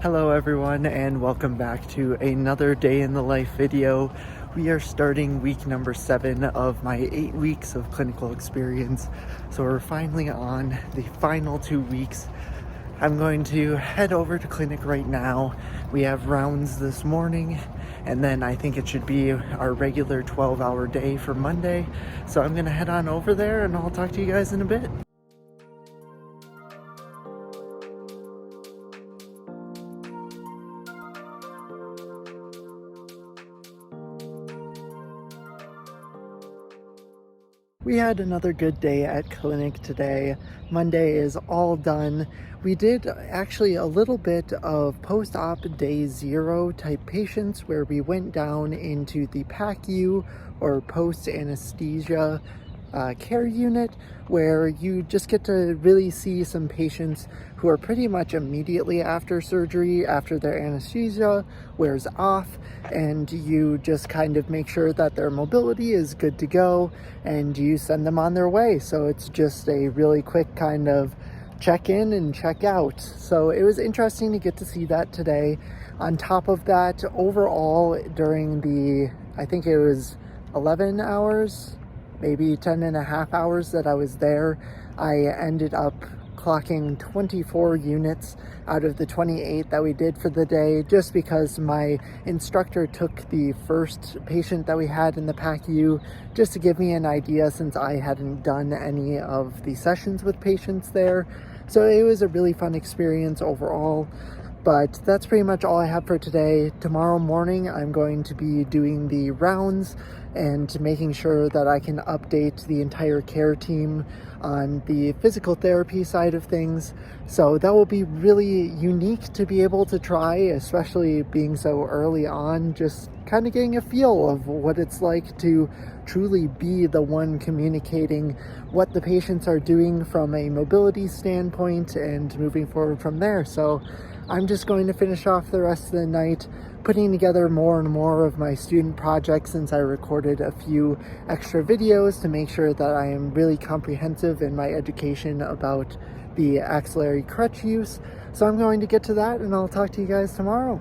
Hello everyone, and welcome back to another day in the life video. We are starting week number 7 of my 8 weeks of clinical experience. So we're finally on the final 2 weeks. I'm going to head over to clinic right now. We have rounds this morning, and then I think it should be our regular 12-hour day for Monday. So I'm gonna head on over there and I'll talk to you guys in a bit. We had another good day at clinic today. Monday is all done. We did actually a little bit of post-op day 0 type patients where we went down into the PACU or post-anesthesia care unit, where you just get to really see some patients who are pretty much immediately after surgery, after their anesthesia wears off, and you just kind of make sure that their mobility is good to go and you send them on their way. So it's just a really quick kind of check in and check out. So it was interesting to get to see that today. On top of that, overall during the, I think it was 11 hours, maybe 10 and a half hours that I was there, I ended up clocking 24 units out of the 28 that we did for the day, just because my instructor took the first patient that we had in the PACU just to give me an idea, since I hadn't done any of the sessions with patients there. So it was a really fun experience overall. But that's pretty much all I have for today. Tomorrow morning, I'm going to be doing the rounds and making sure that I can update the entire care team on the physical therapy side of things. So that will be really unique to be able to try, especially being so early on, just kind of getting a feel of what it's like to truly be the one communicating what the patients are doing from a mobility standpoint and moving forward from there. So I'm just going to finish off the rest of the night putting together more and more of my student projects, since I recorded a few extra videos to make sure that I am really comprehensive in my education about the axillary crutch use. So I'm going to get to that, and I'll talk to you guys tomorrow.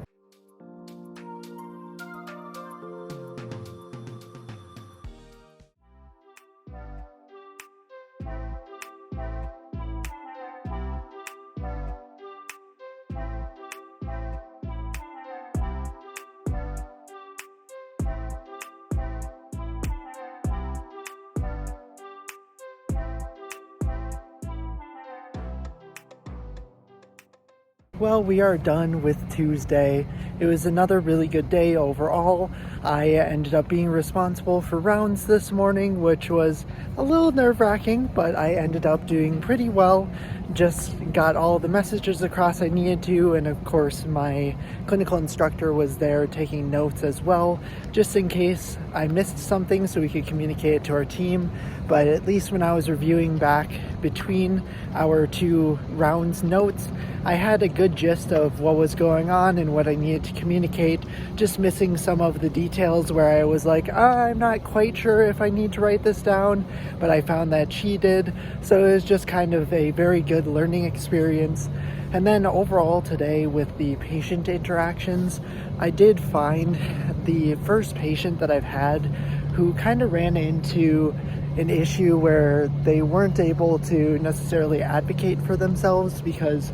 Well, we are done with Tuesday. It was another really good day overall. I ended up being responsible for rounds this morning, which was a little nerve-wracking, but I ended up doing pretty well. Just got all the messages across I needed to, and of course my clinical instructor was there taking notes as well, just in case I missed something so we could communicate it to our team. But at least when I was reviewing back between our 2 rounds notes, I had a good gist of what was going on and what I needed to communicate, just missing some of the details where I was like, I'm not quite sure if I need to write this down, but I found that she did. So it was just kind of a very good learning experience. And then overall today with the patient interactions, I did find the first patient that I've had who kind of ran into an issue where they weren't able to necessarily advocate for themselves, because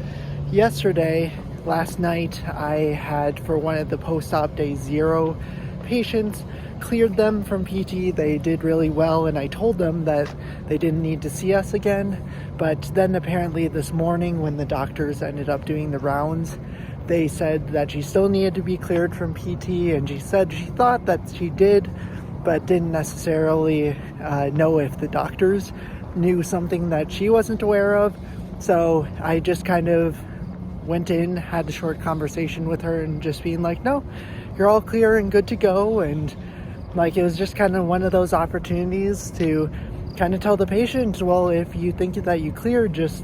last night, I had, for one of the post-op day 0 patients, cleared them from PT. They did really well, and I told them that they didn't need to see us again. But then apparently this morning, when the doctors ended up doing the rounds, they said that she still needed to be cleared from PT, and she said she thought that she did, but didn't necessarily know if the doctors knew something that she wasn't aware of. So I just kind of went in, had a short conversation with her, and just being like, no, you're all clear and good to go. And like, it was just kind of one of those opportunities to kind of tell the patient, well, if you think that you cleared, just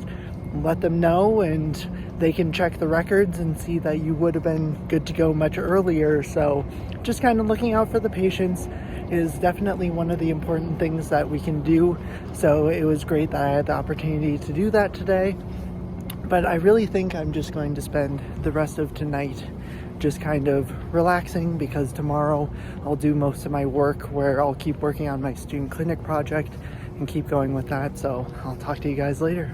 let them know and they can check the records and see that you would have been good to go much earlier. So just kind of looking out for the patients is definitely one of the important things that we can do. So it was great that I had the opportunity to do that today. But I really think I'm just going to spend the rest of tonight just kind of relaxing, because tomorrow I'll do most of my work where I'll keep working on my student clinic project and keep going with that. So I'll talk to you guys later.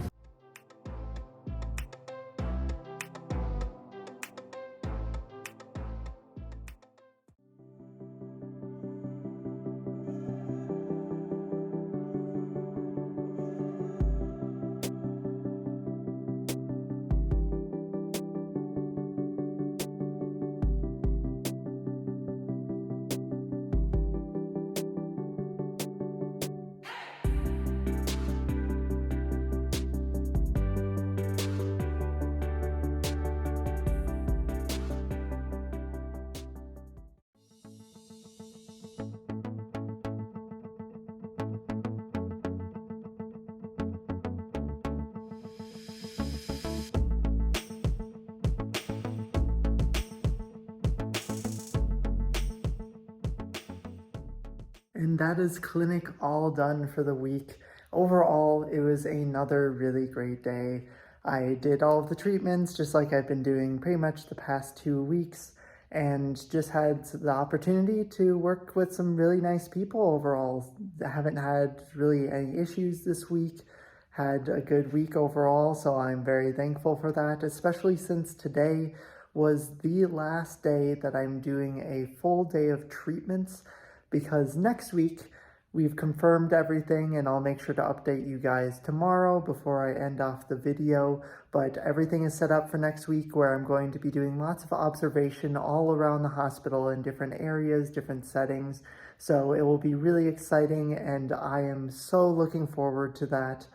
And that is clinic all done for the week. Overall, it was another really great day. I did all of the treatments just like I've been doing pretty much the past 2 weeks, and just had the opportunity to work with some really nice people overall. I haven't had really any issues this week. Had a good week overall, so I'm very thankful for that, especially since today was the last day that I'm doing a full day of treatments, because next week we've confirmed everything, and I'll make sure to update you guys tomorrow before I end off the video. But everything is set up for next week, where I'm going to be doing lots of observation all around the hospital in different areas, different settings. So it will be really exciting, and I am so looking forward to that.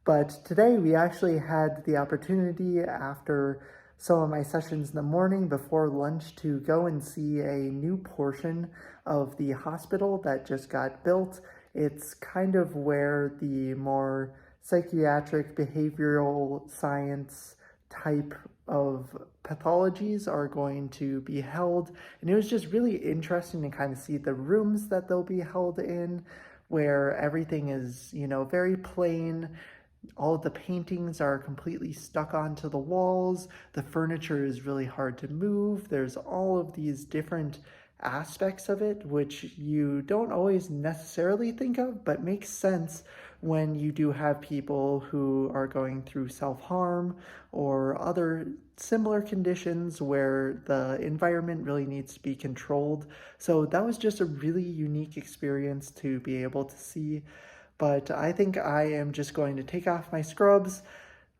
But today we actually had the opportunity, after some of my sessions in the morning before lunch, to go and see a new portion of the hospital that just got built. It's kind of where the more psychiatric behavioral science type of pathologies are going to be held. And it was just really interesting to kind of see the rooms that they'll be held in, where everything is, very plain. All of the paintings are completely stuck onto the walls. The furniture is really hard to move. There's all of these different aspects of it, which you don't always necessarily think of, but makes sense when you do have people who are going through self-harm or other similar conditions where the environment really needs to be controlled. So that was just a really unique experience to be able to see. But I think I am just going to take off my scrubs,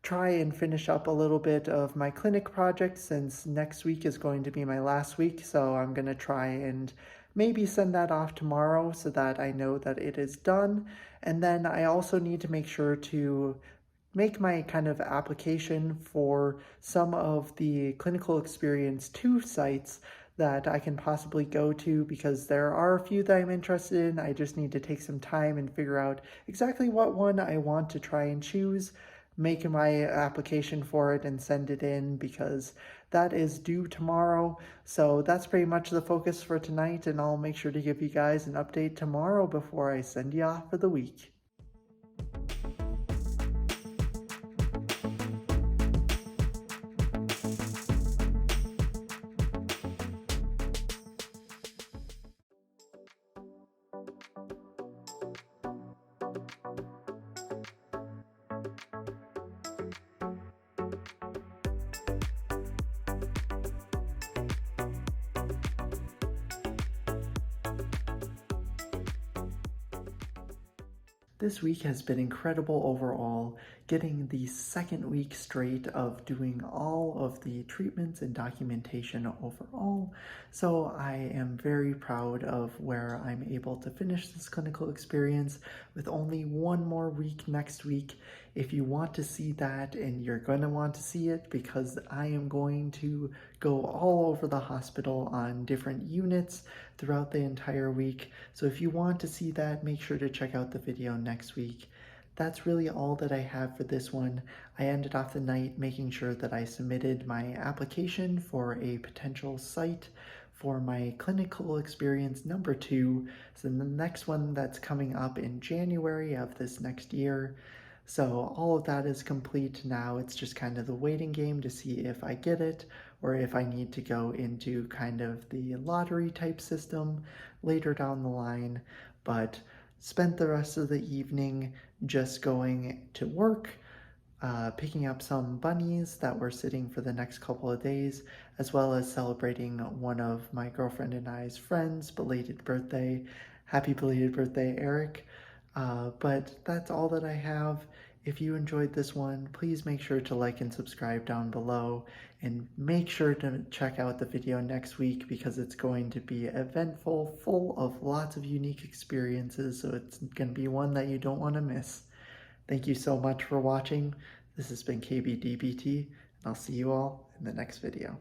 try and finish up a little bit of my clinic project, since next week is going to be my last week. So I'm going to try and maybe send that off tomorrow so that I know that it is done. And then I also need to make sure to make my kind of application for some of the clinical experience 2 sites that I can possibly go to, because there are a few that I'm interested in. I just need to take some time and figure out exactly what one I want to try and choose, make my application for it and send it in, because that is due tomorrow. So that's pretty much the focus for tonight, and I'll make sure to give you guys an update tomorrow before I send you off for the week. This week has been incredible overall, getting the second week straight of doing all of the treatments and documentation overall. So I am very proud of where I'm able to finish this clinical experience, with only one more week next week. If you want to see that, and you're going to want to see it, because I am going to go all over the hospital on different units throughout the entire week. So if you want to see that, make sure to check out the video next week. That's really all that I have for this one. I ended off the night making sure that I submitted my application for a potential site for my clinical experience number 2. So the next one that's coming up in January of this next year. So all of that is complete now. It's just kind of the waiting game to see if I get it or if I need to go into kind of the lottery type system later down the line. But spent the rest of the evening just going to work, picking up some bunnies that were sitting for the next couple of days, as well as celebrating one of my girlfriend and I's friends' belated birthday. Happy belated birthday, Eric. But that's all that I have. If you enjoyed this one, please make sure to like and subscribe down below, and make sure to check out the video next week because it's going to be eventful, full of lots of unique experiences, so it's going to be one that you don't want to miss. Thank you so much for watching. This has been KBDPT, and I'll see you all in the next video.